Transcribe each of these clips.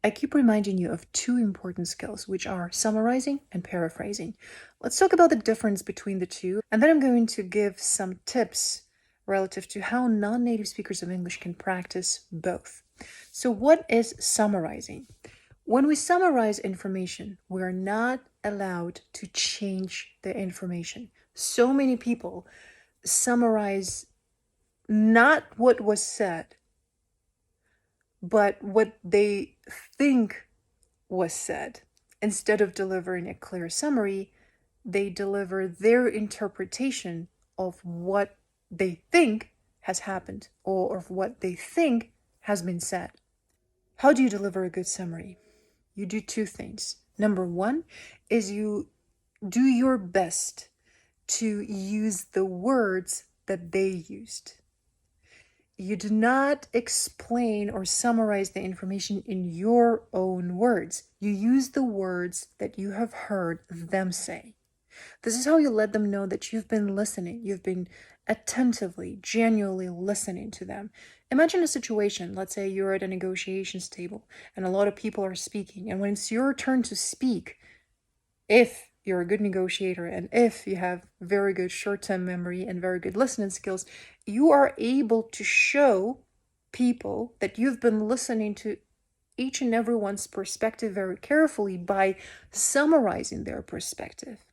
I keep reminding you of two important skills, which are summarizing and paraphrasing. Let's talk about the difference between the two, and then I'm going to give some tips relative to how non-native speakers of English can practice both. So what is summarizing? When we summarize information, we are not allowed to change the information. So many people summarize not what was said, but what they think was said. Instead of delivering a clear summary, they deliver their interpretation of what they think has happened or of what they think has been said. How do you deliver a good summary? You do two things. Number one is you do your best to use the words that they used. You do not explain or summarize the information in your own words. You use the words that you have heard them say. This is how you let them know that you've been listening. You've been attentively, genuinely listening to them. Imagine a situation, let's say you're at a negotiations table and a lot of people are speaking. And when it's your turn to speak, if you're a good negotiator and if you have very good short-term memory and very good listening skills, you are able to show people that you've been listening to each and everyone's perspective very carefully by summarizing their perspective,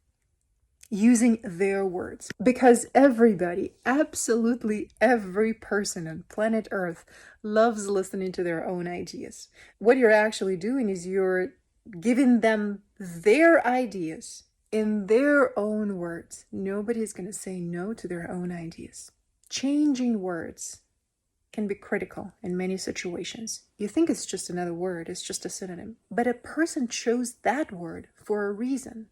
using their words. Because everybody, absolutely every person on planet Earth loves listening to their own ideas. What you're actually doing is you're giving them their ideas in their own words. Nobody's going to say no to their own ideas. Changing words can be critical in many situations. You think it's just another word, it's just a synonym, but a person chose that word for a reason.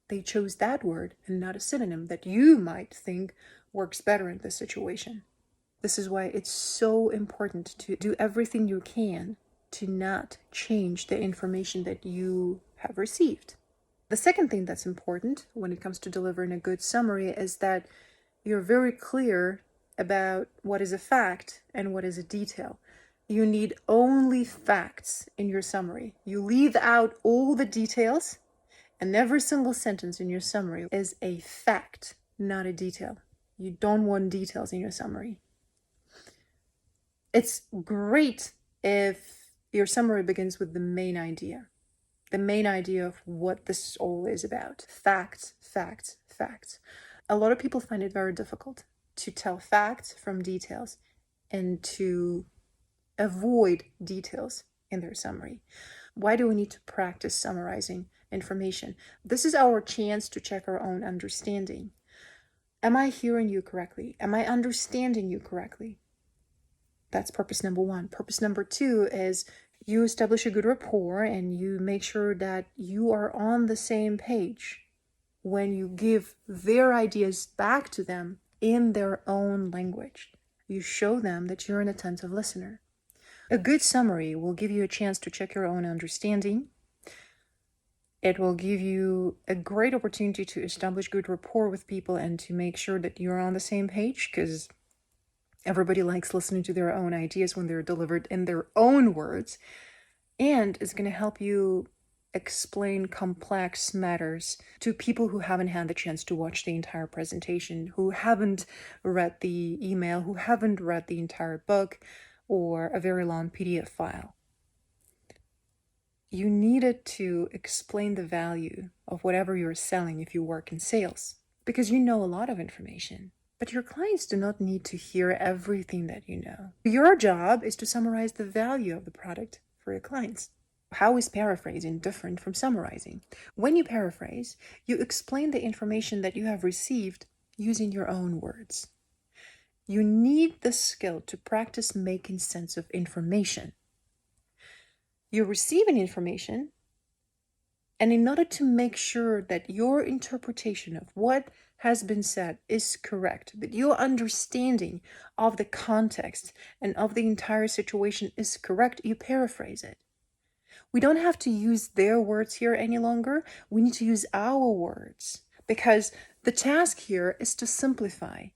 They chose that word and not a synonym that you might think works better in this situation. This is why it's so important to do everything you can to not change the information that you have received. The second thing that's important when it comes to delivering a good summary is that you're very clear about what is a fact and what is a detail. You need only facts in your summary. You leave out all the details, and every single sentence in your summary is a fact, not a detail. You don't want details in your summary. It's great if your summary begins with the main idea of what this all is about. Facts, facts, facts. A lot of people find it very difficult to tell facts from details and to avoid details in their summary. Why do we need to practice summarizing information? This is our chance to check our own understanding. Am I hearing you correctly? Am I understanding you correctly? That's purpose number one. Purpose number two is you establish a good rapport and you make sure that you are on the same page when you give their ideas back to them in their own language. You show them that you're an attentive listener. A good summary will give you a chance to check your own understanding. It will give you a great opportunity to establish good rapport with people and to make sure that you're on the same page, because everybody likes listening to their own ideas when they're delivered in their own words. And it's going to help you explain complex matters to people who haven't had the chance to watch the entire presentation, who haven't read the email, who haven't read the entire book or a very long PDF file. You needed to explain the value of whatever you're selling if you work in sales, because you know a lot of information, but your clients do not need to hear everything that you know. Your job is to summarize the value of the product for your clients. How is paraphrasing different from summarizing? When you paraphrase, you explain the information that you have received using your own words. You need the skill to practice making sense of information. You're receiving information, and in order to make sure that your interpretation of what has been said is correct, that your understanding of the context and of the entire situation is correct, you paraphrase it. We don't have to use their words here any longer. We need to use our words, because the task here is to simplify.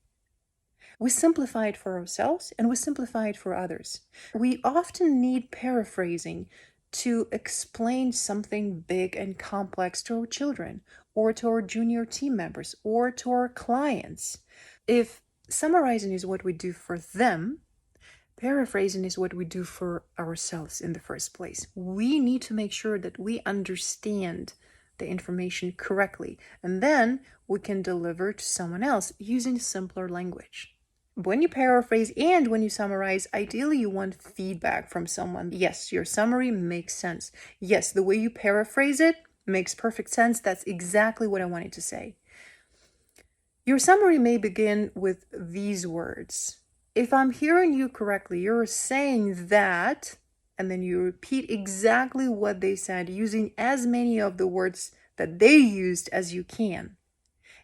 We simplify it for ourselves and we simplify it for others. We often need paraphrasing to explain something big and complex to our children, or to our junior team members, or to our clients. If summarizing is what we do for them, paraphrasing is what we do for ourselves in the first place. We need to make sure that we understand the information correctly, and then we can deliver to someone else using simpler language. When you paraphrase and when you summarize, ideally you want feedback from someone. Yes, your summary makes sense. Yes, the way you paraphrase it makes perfect sense. That's exactly what I wanted to say. Your summary may begin with these words. If I'm hearing you correctly, you're saying that, and then you repeat exactly what they said using as many of the words that they used as you can.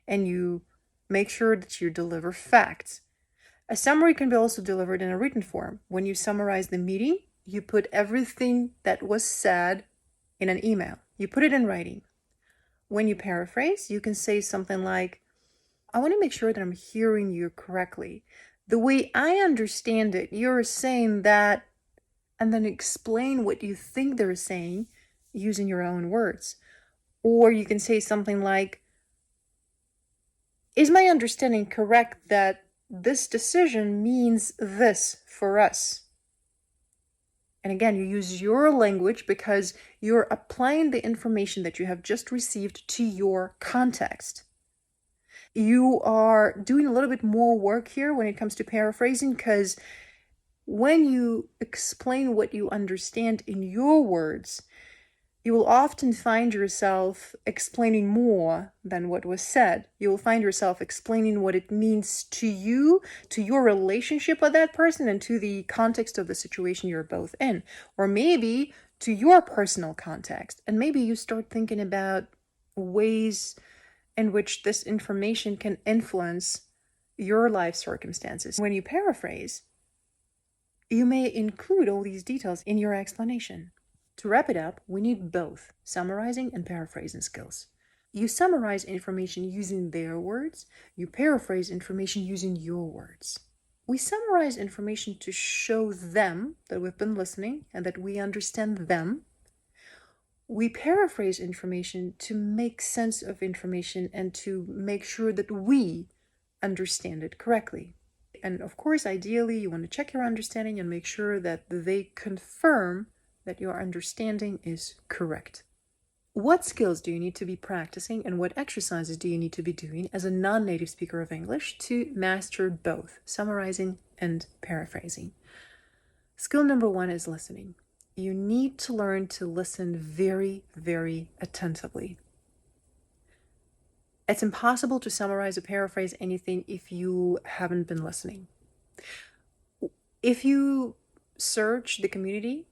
And you make sure that you deliver facts. A summary can be also delivered in a written form. When you summarize the meeting, you put everything that was said in an email. You put it in writing. When you paraphrase, you can say something like, I want to make sure that I'm hearing you correctly. The way I understand it, you're saying that, and then explain what you think they're saying using your own words. Or you can say something like, is my understanding correct that this decision means this for us? And again, you use your language because you're applying the information that you have just received to your context. You are doing a little bit more work here when it comes to paraphrasing, because when you explain what you understand in your words, you will often find yourself explaining more than what was said. You will find yourself explaining what it means to you, to your relationship with that person, and to the context of the situation you're both in. Or maybe to your personal context. And maybe you start thinking about ways in which this information can influence your life circumstances. When you paraphrase, you may include all these details in your explanation. To wrap it up, we need both summarizing and paraphrasing skills. You summarize information using their words, you paraphrase information using your words. We summarize information to show them that we've been listening and that we understand them. We paraphrase information to make sense of information and to make sure that we understand it correctly. And of course, ideally, you want to check your understanding and make sure that they confirm that your understanding is correct. What skills do you need to be practicing, and what exercises do you need to be doing as a non-native speaker of English to master both summarizing and paraphrasing? Skill number 1 is listening. You need to learn to listen very, very attentively. It's impossible to summarize or paraphrase anything if you haven't been listening. If you search the community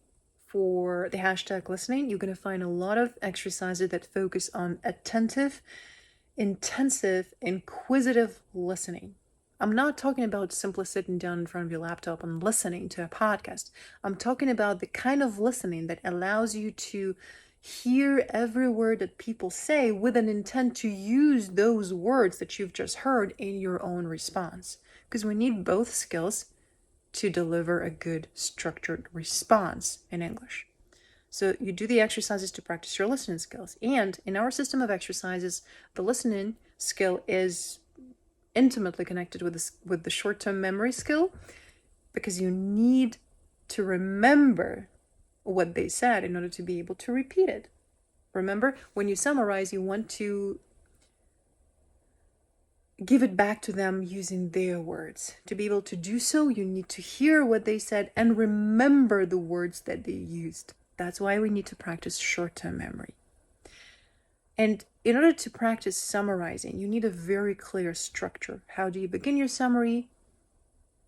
for the hashtag listening, you're going to find a lot of exercises that focus on attentive, intensive, inquisitive listening. I'm not talking about simply sitting down in front of your laptop and listening to a podcast. I'm talking about the kind of listening that allows you to hear every word that people say with an intent to use those words that you've just heard in your own response. Because we need both skills to deliver a good structured response in English. So you do the exercises to practice your listening skills. And in our system of exercises, the listening skill is intimately connected with the short-term memory skill, because you need to remember what they said in order to be able to repeat it. Remember, when you summarize, you want to give it back to them using their words. To be able to do so, you need to hear what they said and remember the words that they used. That's why we need to practice short-term memory. And in order to practice summarizing, you need a very clear structure. How do you begin your summary?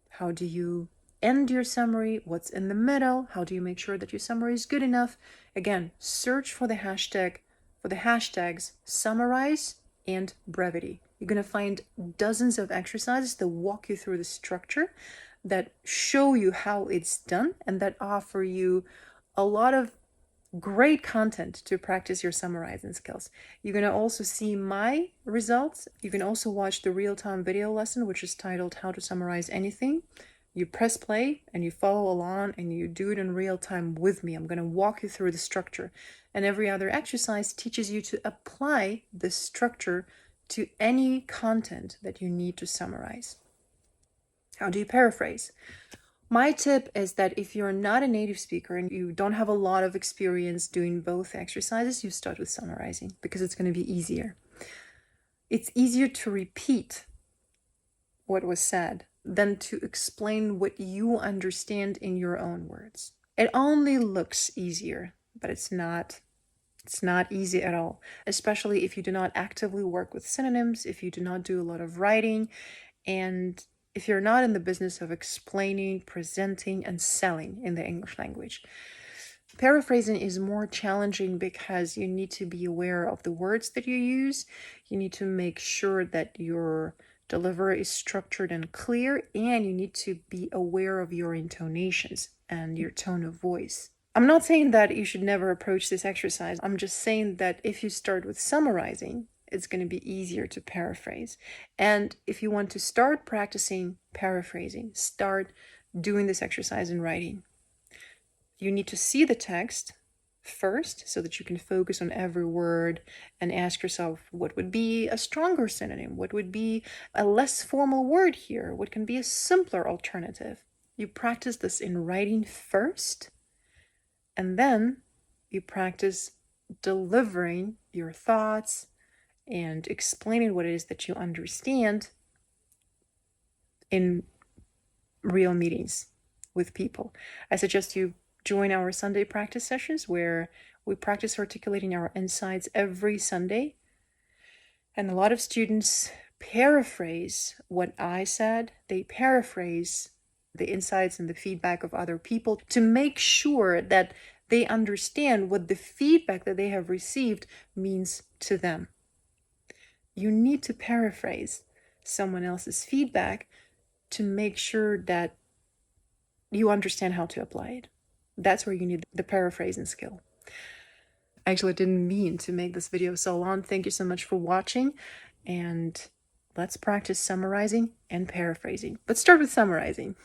How do you end your summary? What's in the middle? How do you make sure that your summary is good enough? Again, search for the hashtags summarize and brevity. You're going to find dozens of exercises that walk you through the structure, that show you how it's done, and that offer you a lot of great content to practice your summarizing skills. You're going to also see my results. You can also watch the real-time video lesson, which is titled How to Summarize Anything. You press play and you follow along and you do it in real time with me. I'm going to walk you through the structure. And every other exercise teaches you to apply the structure to any content that you need to summarize. How do you paraphrase? My tip is that if you're not a native speaker and you don't have a lot of experience doing both exercises, you start with summarizing because it's going to be easier. It's easier to repeat what was said than to explain what you understand in your own words. It only looks easier, but it's not. It's not easy at all, especially if you do not actively work with synonyms, if you do not do a lot of writing, and if you're not in the business of explaining, presenting, and selling in the English language. Paraphrasing is more challenging because you need to be aware of the words that you use. You need to make sure that your delivery is structured and clear, and you need to be aware of your intonations and your tone of voice. I'm not saying that you should never approach this exercise. I'm just saying that if you start with summarizing, it's going to be easier to paraphrase. And if you want to start practicing paraphrasing, start doing this exercise in writing. You need to see the text first so that you can focus on every word and ask yourself, what would be a stronger synonym? What would be a less formal word here? What can be a simpler alternative? You practice this in writing first, and then you practice delivering your thoughts and explaining what it is that you understand in real meetings with people. I suggest you join our Sunday practice sessions where we practice articulating our insights every Sunday. And a lot of students paraphrase what I said. They paraphrase the insights and the feedback of other people to make sure that they understand what the feedback that they have received means to them. You need to paraphrase someone else's feedback to make sure that you understand how to apply it. That's where you need the paraphrasing skill. Actually, I didn't mean to make this video so long. Thank you so much for watching, and let's practice summarizing and paraphrasing. Let's start with summarizing.